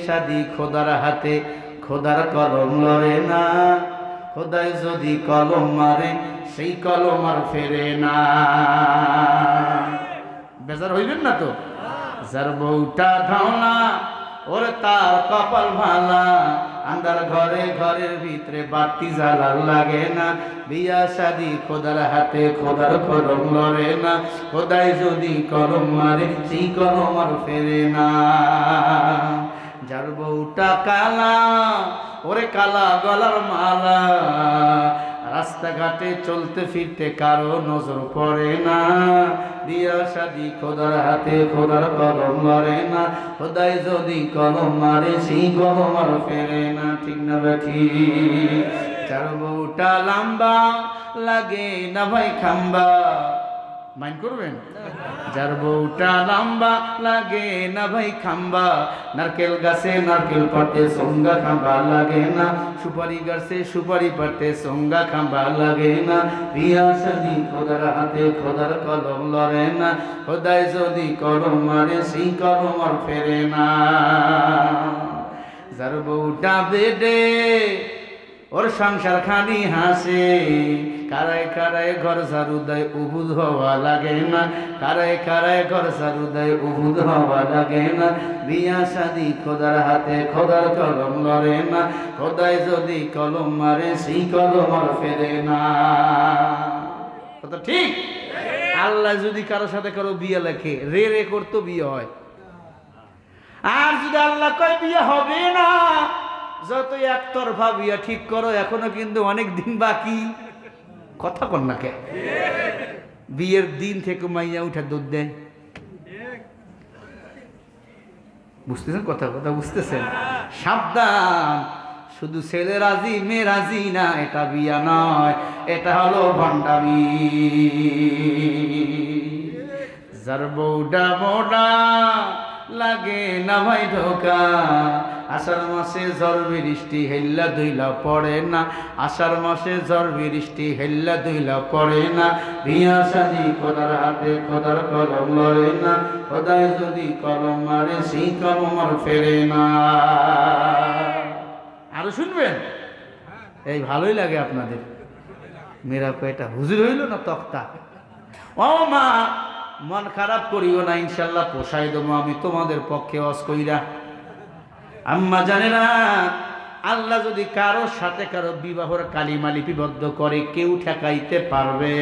শাদি খোদার হাতে, খোদার কলম লড়ে না, খোদাই যদি কলম মারে সেই কলম আর ফেরে না। বেজার হইবেন না তো? যার বউটা ঢাওনা ওরে তার কপাল ভালা, আন্দার ঘরে ঘরের ভিতরে বাতি জ্বালার লাগে না, বিয়া শাদি খোদার হাতে, খোদার কলম লড়ে না, খোদাই যদি কলম মারে সেই কলম আর ফেরে না। যার বউটা কালা ওরে কালা গলার মালা, রাস্তাঘাটে চলতে ফিরতে কারো নজর পড়ে না, বিয়া শাদি খোদার হাতে, খোদার কলম লড়ে না, খোদাই যদি কলম মারে সেই কলম আর ফেরে না। ঠিক না বেঠি? যার বউটা লম্বা লাগে না ভাই খাম্বা, মাইন্ড করবেন? যার বউটা লম্বা লাগে না ভাই খাম্বা, নারকেল গাছে নারকেল পাড়তে সঙ্গা খাম্বা লাগে না, সুপারি গাছে সুপারি পাড়তে সঙ্গা খাম্বা লাগে না, বিয়া শাদি খোদার হাতে, খোদার কলম লড়ে না, খোদাই যদি কলম মারে সেই কলম আর ফেরে না। যার বউটা বেডে ওর সংসার খানি হাসে, কারায় কারায় ঘর ঝাড়ু দেয় উবুদ হওয়া লাগে না, কারায় কারায় ঘর ঝাড়ু দেয় উবুদ হওয়া লাগে না, বিয়া শাদি খোদার হাতে, খোদার কলম লড়ে না, খোদাই যদি কলম মারে সেই কলম আর ফেরে না। কথা ঠিক? আল্লাহ যদি কারোর সাথে কারো বিয়ে লেখে, রে রে করতো বিয়ে হয়, আর যদি আল্লাহ কয় বিয়ে হবে না, যত একতরফা বিয়া ঠিক করো এখনো কিন্তু অনেক দিন বাকি। কথা কর না কে? বিয়ের দিন থেকে মাইয়া উঠে দুধ দেয়। বুঝতেছেন কথা? কথা বুঝতেছেন? সাবধান, শুধু ছেলে রাজি মেয়ে রাজি না, এটা বিয়া নয়, এটা হলো ভণ্ডামি। যার বউডা মোডা লাগে না ভাই ঢোকা, আষাঢ় মাসে ঝড় বৃষ্টি হেল্লা ধুইলা পড়ে না, আষাঢ় মাসে ঝড় বৃষ্টি হেল্লা ধুইলা পড়ে না, বিয়া শাদি খোদার হাতে, খোদার কলম লড়ে না, খোদাই যদি কলম মারে সেই কলম আর ফেরে না। আরো শুনবেন? এই ভালোই লাগে আপনাদের? মেয়েরা কয়টা হুজুর হইল না তক্তা? ও মা, মন খারাপ করিও না, ইনশাল্লাহ পোষাই দেবো আমি তোমাদের পক্ষে ওয়াজ কইরা। আম্মা জানেনা, আল্লাহ যদি কারো সাথে কারো বিবাহর কালিমা লিপিবদ্ধ করে কেউ ঠেকাইতে পারবে?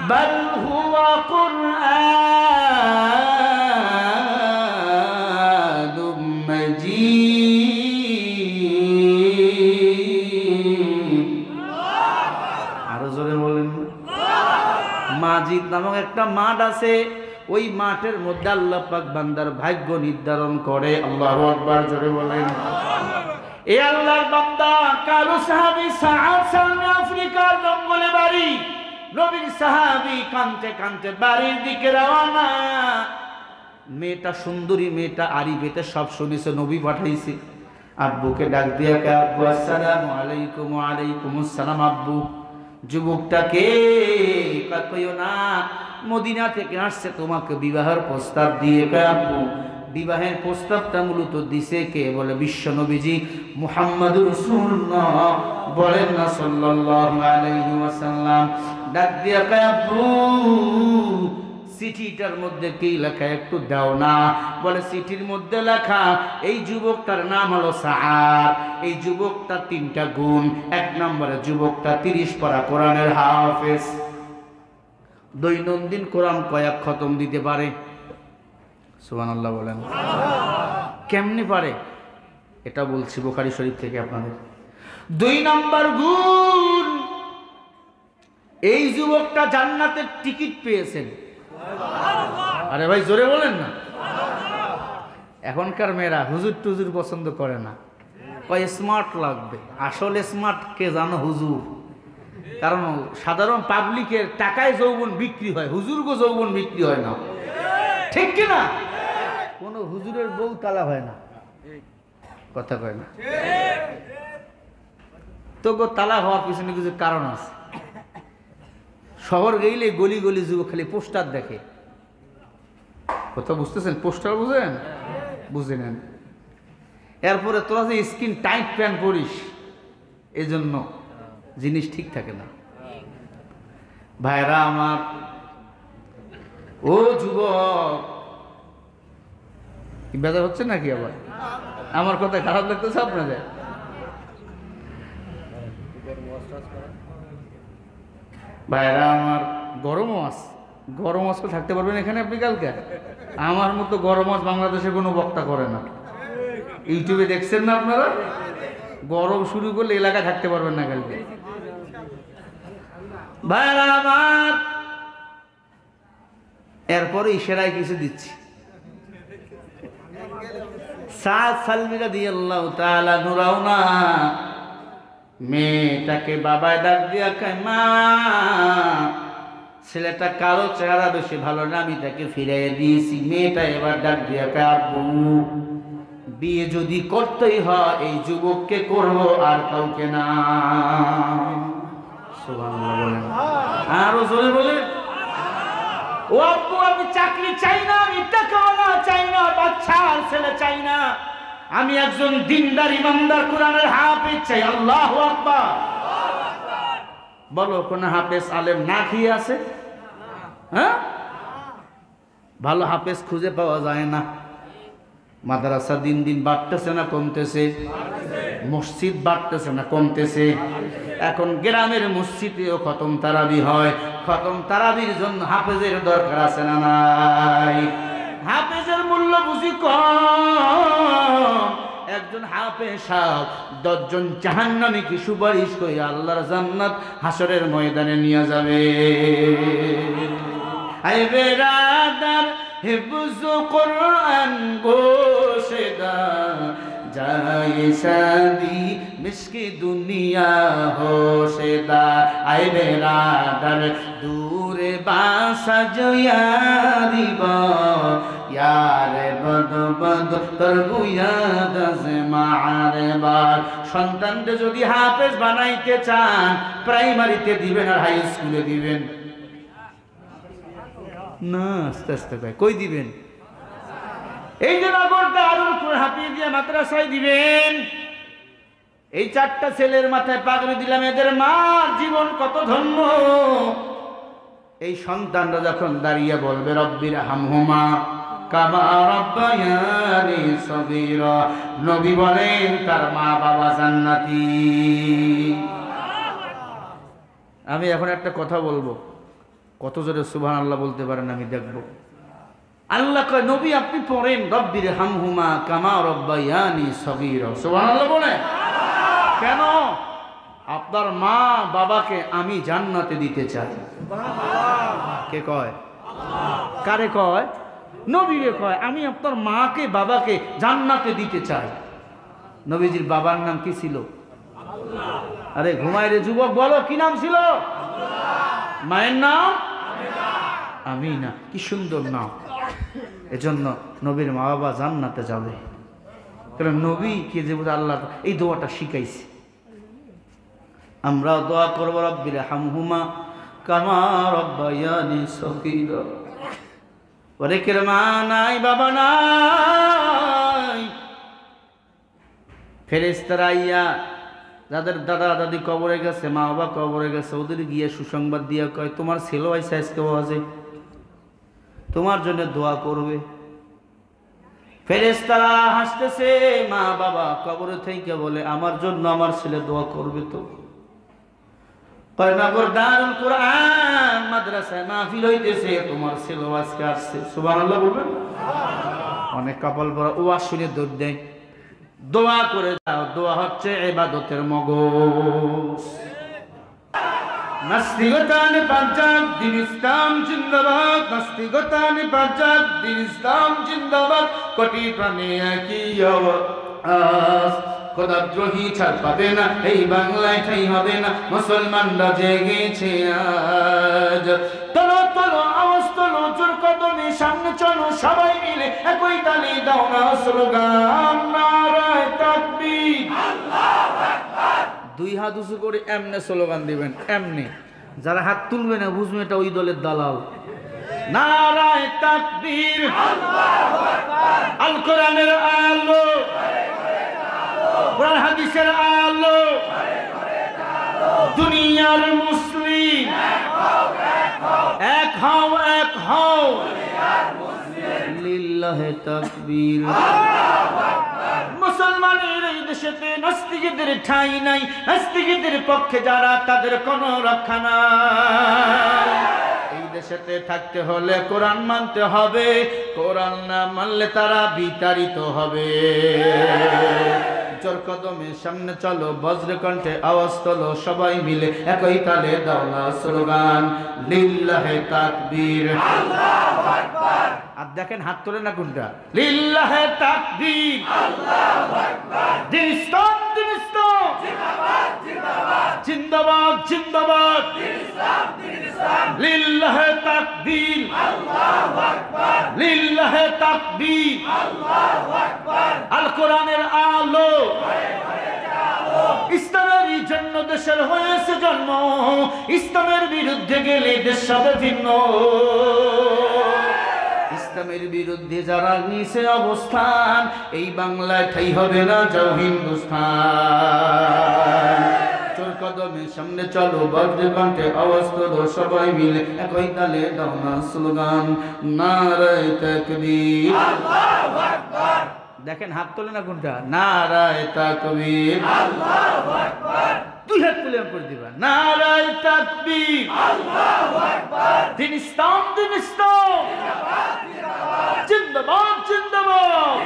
বাল হুয়া কুরআনুম মাজিদ। আরো জোরে বলেন। মাজিদ নামক একটা মাঠ আছে, ওই মাঠের মধ্যে আল্লাহ পাক বান্দার ভাগ্য নির্ধারণ করে। আল্লাহু আকবার, জোরে বলেন। এই আল্লাহর বান্দা কারো সাহাবী সাআদ সালমে আফ্রিকার জঙ্গলে বাড়ি, নবীর সাহাবী কাঁদতে কাঁদতে বাড়ির দিকে রওনা। মেয়েটা সুন্দরী, মেয়েটা আরিফেতে সব শুনেছে, নবী পাঠাইছে। আব্বুকে ডাক দিয়া কে, আব্বু আসসালামু আলাইকুম। ওয়া আলাইকুমুস সালাম। আব্বু। যুবকটাকে কইও না, মদিনা থেকে আসছে তোমাকে বিবাহের প্রস্তাব দিয়ে। আব্বু, বিবাহের প্রস্তাবটা মূলত দিছে কে? বলে বিশ্ব নবীজি মুহাম্মদুর রাসূলুল্লাহ, বলেন না সাল্লাল্লাহু আলাইহি ওয়াসাল্লাম। ডাক দিয়া কয়, আব্বু চিঠিটার মধ্যে কি লেখা একটু দাও না। বলে চিঠির মধ্যে লেখা এই যুবকটার নাম হলো সাআদ। এই যুবকটার 3টা গুণ। 1 নম্বরে যুবকটা 30 পারা কোরআনের হাফেজ, দৈনন্দিন কোরআন কয়েক খতম দিতে পারে। সুবহানাল্লাহ বলেন। কেমনে পারে এটা বলছি বুখারী শরীফ থেকে আপনাদের। 2 নম্বর গুণ, এই যুবকটা জান্নাতের টিকিট পেয়েছেন। আরে ভাই জোরে বলেন না। এখনকার মেয়েরা হুজুর টুজুর পছন্দ করে না, কয় স্মার্ট লাগবে। আসলে স্মার্ট কে জানো? হুজুর। কারণ সাধারণ পাবলিকের টাকায় যৌবন বিক্রি হয়, হুজুরগো যৌবন বিক্রি হয় না। ঠিক কিনা? কোনো হুজুরের বউ তালা হয় না, কথা কয় না তো গো। তালা হওয়ার পিছনে কিছু কারণ আছে। শহর গেইলে গলি গলি যুবক খালি পোস্টার দেখে। কথা বুঝতেছেন? পোস্টার বুঝেন? বুঝে নেন। এরপরে তোরা যে স্কিন টাইট প্যান্ট পরিস, এই জন্য জিনিস ঠিক থাকে না। ভাইরা আমার, ও যুবক, কি বেজার হচ্ছে নাকি আবার? আমার কথা খারাপ লাগতেছে আপনাদের? ভাইরা আমার, গরমও আছে, গরম আজকে থাকতে পারবেন এখানে আপনি কালকে? আমার মতো গরম আজ বাংলাদেশে কোনো বক্তা করে না। ইউটিউবে দেখছেন না আপনারা? গরম শুরু করলে এলাকায় থাকতে পারবেন না কালকে। ভাইরা আমার, এরপরে ইশারায় কিছু দিচ্ছি। সাদ সালমি রাদিয়াল্লাহু তাআলা নুরাও না, মেয়েটাকে বাবায় ডাক দিয়া কয়, মা ছেলেটা কালো, চেহারা বেশি ভালো না, আমি তাকে ফিরাইয়ে দিয়েছি। মেয়েটা এবার ডাক দিয়া কয়, আব্বু বিয়ে যদি করতেই হয় এই যুবককে করব, আর কাউকে না। সুবহানাল্লাহ বলেন, আরো জোরে বলেন। ও আব্বু, আমি চাকরি চাই না, আমি টাকাওয়ালা চাই না, বাচ্চার ছেলে চাই না, আমি একজন দিনদার ইমানদার কোরআনের হাফেজ চাই। আল্লাহু আকবার। বলো, কোন হাফেজ আলেম না খেয়ে আছে? হ্যাঁ, ভালো হাফেজ খুঁজে পাওয়া যায় না। মাদ্রাসা দিন দিন বাড়তেছে না কমতেছে? মসজিদ বাড়তেছে না কমতেছে? এখন গ্রামের মসজিদেও খতম তারাবি হয়। খতম তারাবির জন্য হাফেজের দরকার আছে না নাই? হাফেজের মূল্য বুঝি কম। একজন হাফেজ সাহেব 10 জন জাহান্নামীকে সুপারিশ করে আল্লাহর জান্নাত হাসরের ময়দানে নিয়ে যাবে। আই বেরাদার হিফজ কুরআন গোশেদা যায় শাদি মিশকি দুনিয়া হোশেদা। আই বেরাদার দূরে বাসা জয়ারিবা ইয়ারে বদ বদ তোর বুয়াদ আছে মারবার। সন্তানকে যদি হাফেজ বানাইতে চান, প্রাইমারিতে দিবেন আর হাই স্কুলে দিবেন না? আস্তে আস্তে ভাই কই দিবেন? এই যে নগরটা আরুল কোরআন হাফিজ দিয়ে মাদ্রাসায় দিবেন। এই 4টা ছেলের মাথায় পাগড়ি দিলাম, এদের মার জীবন কত ধন্য। এই সন্তানরা যখন দাঁড়িয়ে বলবে রব্বির হামহুমা কামা রাব্বায়ানি সগীরা, নবী বলেন তার মা বাবা জান্নাতি। আমি এখন একটা কথা বলবো, কত জোরে সুবহানাল্লাহ বলতে পারেন আমি দেখব। আল্লাহ কয়, নবী আপনি পড়েন রব্বির হামহুমা কামা রাব্বায়ানি সগীরা। সুবহানাল্লাহ বলেন। কেন? আপনার মা বাবাকে আমি জান্নাতে দিতে চাই। কে কয়? কারে কয়? নবীরে কয়, আমি আপনার মাকে বাবাকে জান্নাতে দিতে চাই। নবীজির বাবার নাম কি ছিল? আরে ঘুমায় রে যুবক, বলো কি নাম ছিল? মায়ের নাম আমিনা। কি সুন্দর নাম। এজন্য নবীর মা বাবা জান্নাতে যাবে। কারণ নবী কে যে আল্লাহ এই দোয়াটা শিখাইছে। আমরাও দোয়া করবো রব্বির হামহুমা কামা রাব্বায়ানি সগীরা। ওরে কের মা নাই বাবা নাই, ফেরেশতারা আইয়া যাদের দাদা দাদি কবরে গেছে, মা বাবা কবরে গেছে, ওদের গিয়ে সুসংবাদ দিয়ে কয় তোমার ছেলে আইসা আজকে ওয়াজে, তোমার জন্য দোয়া করবে। ফেরেশতারা হাসতেছে, মা বাবা কবরে থেকে বলে আমার জন্য আমার ছেলে দোয়া করবে। তো কয়নগর দারুল কোরআন মাদ্রাসায় মাহফিল হইতেছে, তোমার ছেলে আজকে আসছে। সুবহানাল্লাহ বলবেন। অনেক কপাল পরা ওয়াজ শুনে দৌড় দেয়। দোয়া করে দাও, দোয়া হচ্ছে ইবাদতের মগজ। নাস্তিকতানে পাঞ্জাব দিন ইসলাম জিন্দাবাদ, নাস্তিকতানে পাঞ্জাব দিন ইসলাম জিন্দাবাদ। কোটি প্রাণে একই আওয়াজ, খোদাদ্রোহী ছাড় পাবে না, এই বাংলায় ঠাই হবে না, মুসলমানরা জেগেছে আজ। তোলো তোলো আওয়াজ তোলো, জোর কদমে সামনে চলো, সবাই মিলে একই তালে দাও না স্লোগান নারায়ে তাকবীর আল্লাহু আকবার। 2 হাত উঁচু করে এমনে স্লোগান দিবেন, এমনি। যারা হাত তুলবে না বুঝবে এটা ওই দলের দালাল। নারায়ে তাকবীর আল্লাহু আকবার। আল কোরআনের আলো হাদিসের আলো, দুনিয়ার মুসলিম এক হও, এক হও, লিল্লাহে তাকবীর। মুসলমানের এই দেশেতে নাস্তিকদের ঠাঁই নাই, নাস্তিকদের পক্ষে যারা তাদের কোনো রক্ষা নাই। এই দেশেতে থাকতে হলে কোরআন মানতে হবে, কোরআন না মানলে তারা বিতাড়িত হবে। জোর কদমে সামনে চলো, বজ্রকণ্ঠে আওয়াজ তোলো, সবাই মিলে একই তালে দাও না স্লোগান, লিল্লাহে তাকবীর, আল্লাহু আকবার। আর দেখেন হাত তোলে না কোনটা, লিল্লাহে তাকবীর, আল্লাহু আকবার। দিন ইসলাম, দিন ইসলাম, জিন্দাবাদ, জিন্দাবাদ, জিন্দাবাদ, জিন্দাবাদ, দিন ইসলাম, দিন ইসলাম, লিল্লাহে তাকবীর, আল্লাহু আকবার, লিল্লাহে তাকবীর, আল্লাহু আকবার। আল কোরআনের আলো, ইসলামের জন্য দেশের হয়েছে জন্ম, ইসলামের বিরুদ্ধে গেলে দেশ হবে ভিন্ন। ইসলামের বিরুদ্ধে যারা নিছে অবস্থান, এই বাংলায় ঠাই হবে না, যাও হিন্দুস্তান। চোর কদমে সামনে চলো, বজ্রকণ্ঠে আওয়াজ তোলো, সবাই মিলে একই তালে দাও না স্লোগান, নারায়ে তাকবীর, আল্লাহু আকবার। দেখেন হাত তোলে না কোনটা, নারায়ে তাকবীর, আল্লাহু আকবার। দুই হাত তুলে করে দিবা, নারায়ে তাকবীর, আল্লাহু আকবার। দিন ইসলাম, দিন ইসলাম, জিন্দাবাদ, জিন্দাবাদ,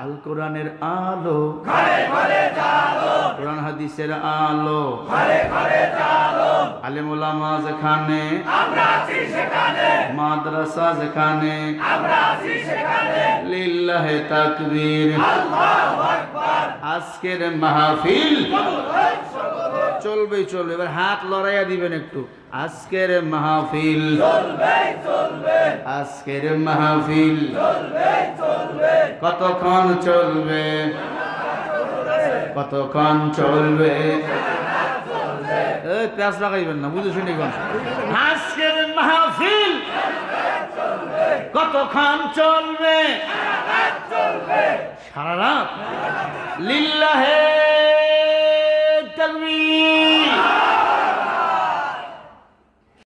আল কোরআনের আলো, ঘরে ঘরে জালো, কোরআন হাদিসের আলো, ঘরে ঘরে জালো। আলেম ওলামা যেখানে, আমরা আছি সেখানে, মাদ্রাসা যেখানে, আমরা আছি সেখানে, লিল্লাহে তাকবীর, আল্লাহু আকবার। আজকের মাহফিল চলবে, চলবে, এবার হাত লড়াইয়া দিবেন একটু। আজকের মাহফিল চলবে, চলবে, আজকের মাহফিল চলবে, চলবে। কতক্ষণ চলবে, কতক্ষণ চলবে, এই প্যাঁচ লাগাইবেন না, বুঝে শুনি কোন। আজকের মাহফিল কতক্ষণ চলবে, সারা রাত, লিল্লাহে